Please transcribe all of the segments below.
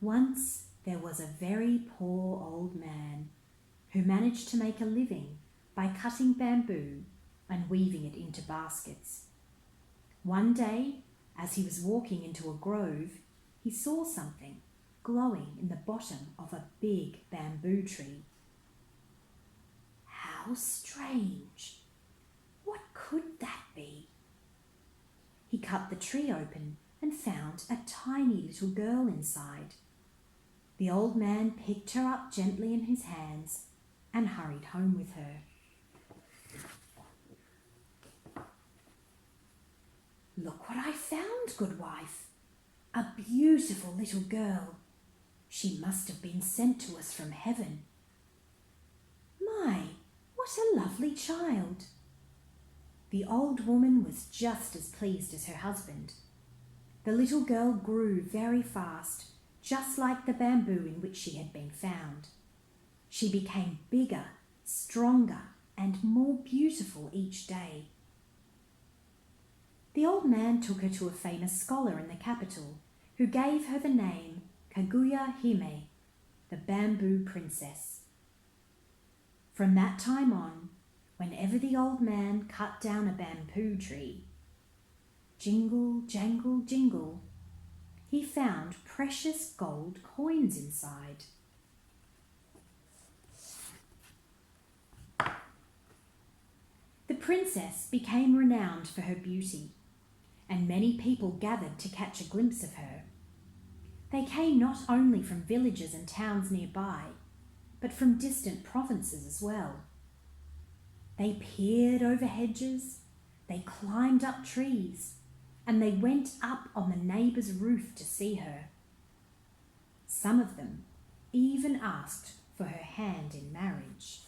Once there was a very poor old man who managed to make a living by cutting bamboo and weaving it into baskets. One day, as he was walking into a grove, he saw something glowing in the bottom of a big bamboo tree. How strange! What could that be? He cut the tree open and found a tiny little girl inside. The old man picked her up gently in his hands and hurried home with her. Look what I found, good wife. A beautiful little girl. She must have been sent to us from heaven. My, what a lovely child. The old woman was just as pleased as her husband. The little girl grew very fast, just like the bamboo in which she had been found. She became bigger, stronger, and more beautiful each day. The old man took her to a famous scholar in the capital, who gave her the name Kaguya Hime, the Bamboo Princess. From that time on, whenever the old man cut down a bamboo tree, jingle, jangle, jingle, he found precious gold coins inside. The princess became renowned for her beauty, and many people gathered to catch a glimpse of her. They came not only from villages and towns nearby, but from distant provinces as well. They peered over hedges, they climbed up trees, and they went up on the neighbour's roof to see her. Some of them even asked for her hand in marriage.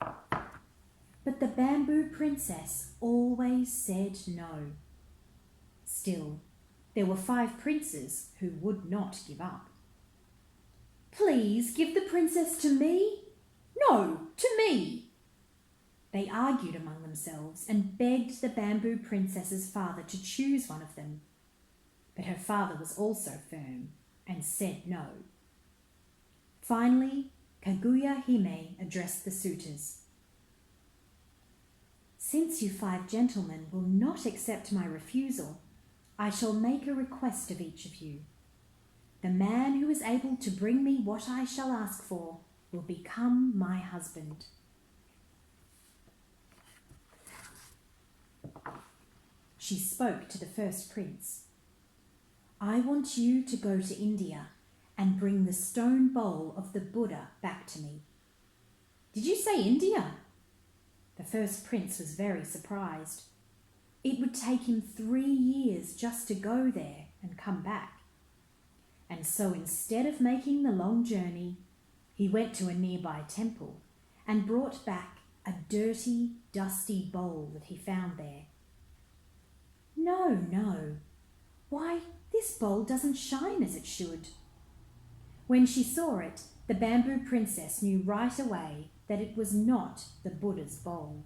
But the bamboo princess always said no. Still, there were 5 princes who would not give up. Please give the princess to me. No, to me. They argued among themselves and begged the bamboo princess's father to choose one of them. But her father was also firm and said no. Finally, Kaguya Hime addressed the suitors. Since you 5 gentlemen will not accept my refusal, I shall make a request of each of you. The man who is able to bring me what I shall ask for will become my husband. She spoke to the first prince. I want you to go to India and bring the stone bowl of the Buddha back to me. Did you say India? The first prince was very surprised. It would take him 3 years just to go there and come back. And so instead of making the long journey, he went to a nearby temple and brought back a dirty, dusty bowl that he found there. No, no. Why, this bowl doesn't shine as it should. When she saw it, the bamboo princess knew right away that it was not the Buddha's bowl.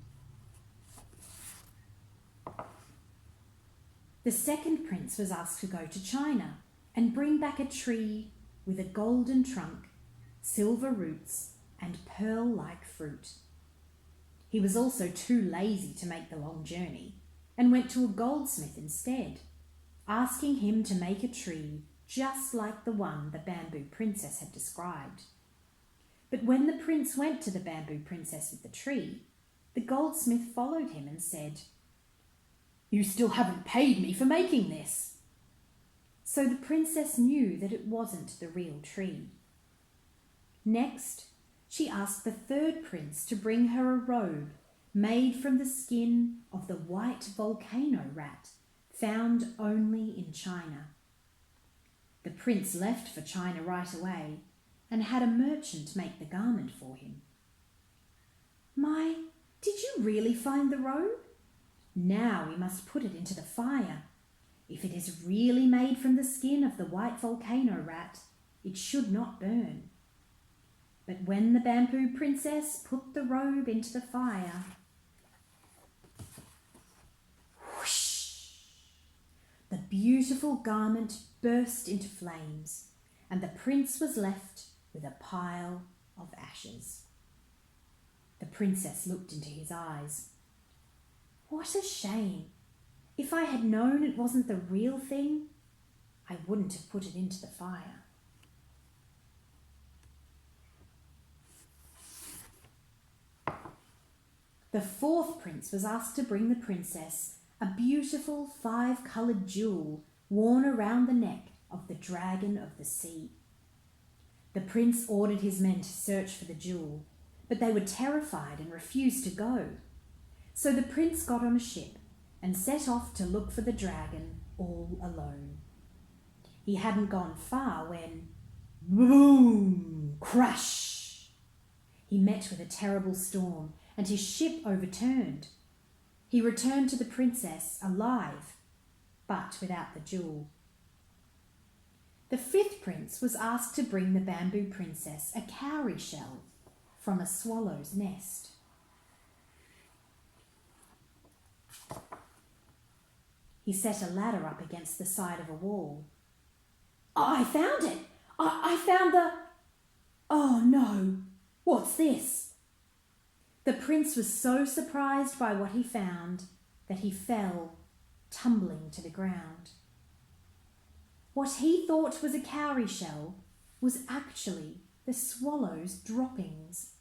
The second prince was asked to go to China and bring back a tree with a golden trunk, silver roots, and pearl-like fruit. He was also too lazy to make the long journey and went to a goldsmith instead, asking him to make a tree just like the one the bamboo princess had described. But when the prince went to the bamboo princess with the tree, the goldsmith followed him and said, "You still haven't paid me for making this." So the princess knew that it wasn't the real tree. Next, she asked the third prince to bring her a robe made from the skin of the white volcano rat found only in China. The prince left for China right away and had a merchant make the garment for him. My, did you really find the robe? Now we must put it into the fire. If it is really made from the skin of the white volcano rat, it should not burn. But when the bamboo princess put the robe into the fire, whoosh, the beautiful garment burst into flames, and the prince was left with a pile of ashes. The princess looked into his eyes. What a shame! If I had known it wasn't the real thing, I wouldn't have put it into the fire. The fourth prince was asked to bring the princess a beautiful 5-coloured jewel worn around the neck of the dragon of the sea. The prince ordered his men to search for the jewel, but they were terrified and refused to go. So the prince got on a ship and set off to look for the dragon all alone. He hadn't gone far when, boom, crash! He met with a terrible storm and his ship overturned. He returned to the princess alive, but without the jewel. The fifth prince was asked to bring the bamboo princess a cowrie shell from a swallow's nest. He set a ladder up against the side of a wall. I found it! I found the... Oh no! What's this? The prince was so surprised by what he found that he fell, tumbling to the ground. What he thought was a cowrie shell was actually the swallow's droppings.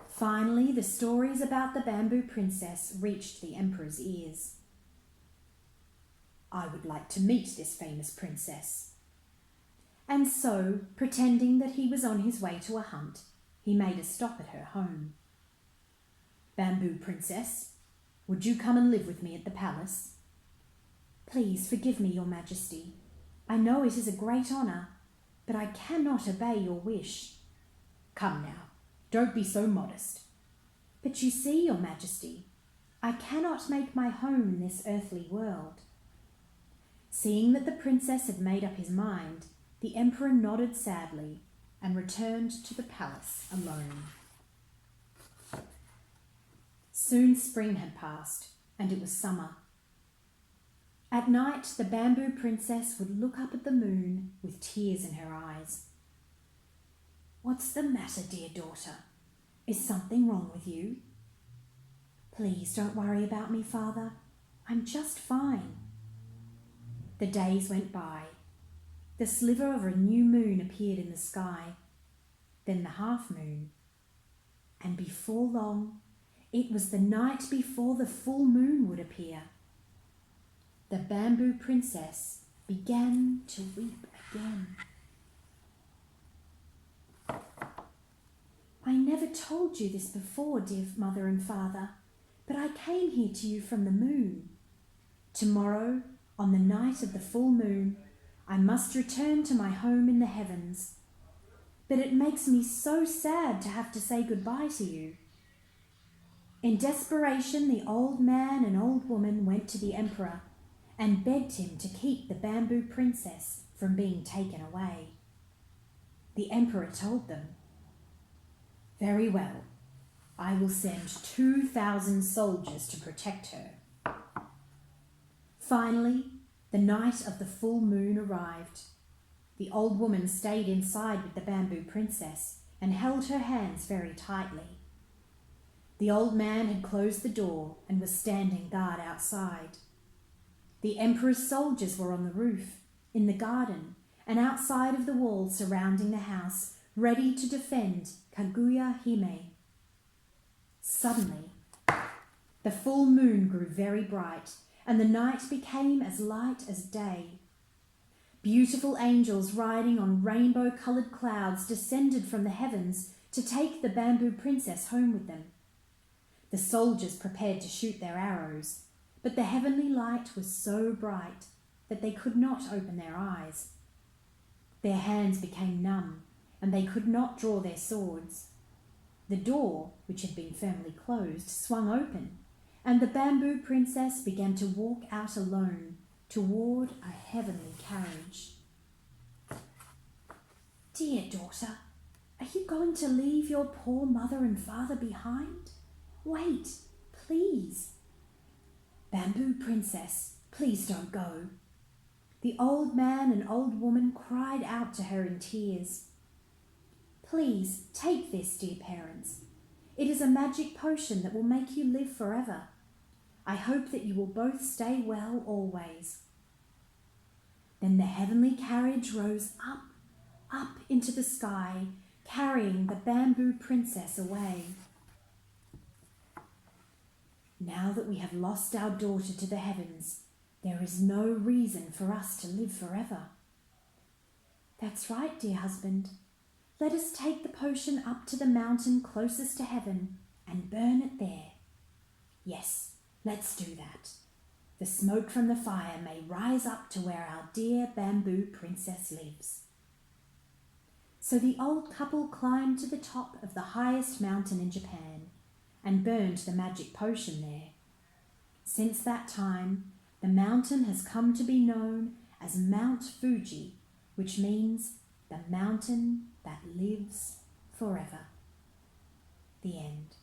Finally, the stories about the bamboo princess reached the emperor's ears. I would like to meet this famous princess. And so, pretending that he was on his way to a hunt, he made a stop at her home. Bamboo princess, would you come and live with me at the palace? Please forgive me, your majesty. I know it is a great honour, but I cannot obey your wish. Come now. Don't be so modest. But you see, your majesty, I cannot make my home in this earthly world. Seeing that the princess had made up his mind, the emperor nodded sadly and returned to the palace alone. Soon spring had passed, and it was summer. At night, the bamboo princess would look up at the moon with tears in her eyes. What's the matter, dear daughter? Is something wrong with you? Please don't worry about me, father. I'm just fine. The days went by. The sliver of a new moon appeared in the sky, then the half moon. And before long, it was the night before the full moon would appear. The bamboo princess began to weep again. I never told you this before, dear mother and father, but I came here to you from the moon. Tomorrow, on the night of the full moon, I must return to my home in the heavens. But it makes me so sad to have to say goodbye to you. In desperation, the old man and old woman went to the emperor and begged him to keep the bamboo princess from being taken away. The emperor told them, Very well, I will send 2,000 soldiers to protect her. Finally, the night of the full moon arrived. The old woman stayed inside with the bamboo princess and held her hands very tightly. The old man had closed the door and was standing guard outside. The emperor's soldiers were on the roof, in the garden, and outside of the walls surrounding the house, ready to defend Kaguya Hime. Suddenly, the full moon grew very bright, and the night became as light as day. Beautiful angels riding on rainbow-coloured clouds descended from the heavens to take the bamboo princess home with them. The soldiers prepared to shoot their arrows, but the heavenly light was so bright that they could not open their eyes. Their hands became numb, and they could not draw their swords. The door, which had been firmly closed, swung open, and the bamboo princess began to walk out alone toward a heavenly carriage. Dear daughter, are you going to leave your poor mother and father behind? Wait, please. Bamboo Princess, please don't go. The old man and old woman cried out to her in tears. Please take this, dear parents. It is a magic potion that will make you live forever. I hope that you will both stay well always. Then the heavenly carriage rose up into the sky, carrying the Bamboo Princess away. Now that we have lost our daughter to the heavens, there is no reason for us to live forever. That's right, dear husband. Let us take the potion up to the mountain closest to heaven and burn it there. Yes, let's do that. The smoke from the fire may rise up to where our dear Bamboo Princess lives. So the old couple climbed to the top of the highest mountain in Japan and burned the magic potion there. Since that time, the mountain has come to be known as Mount Fuji, which means the mountain that lives forever. The end.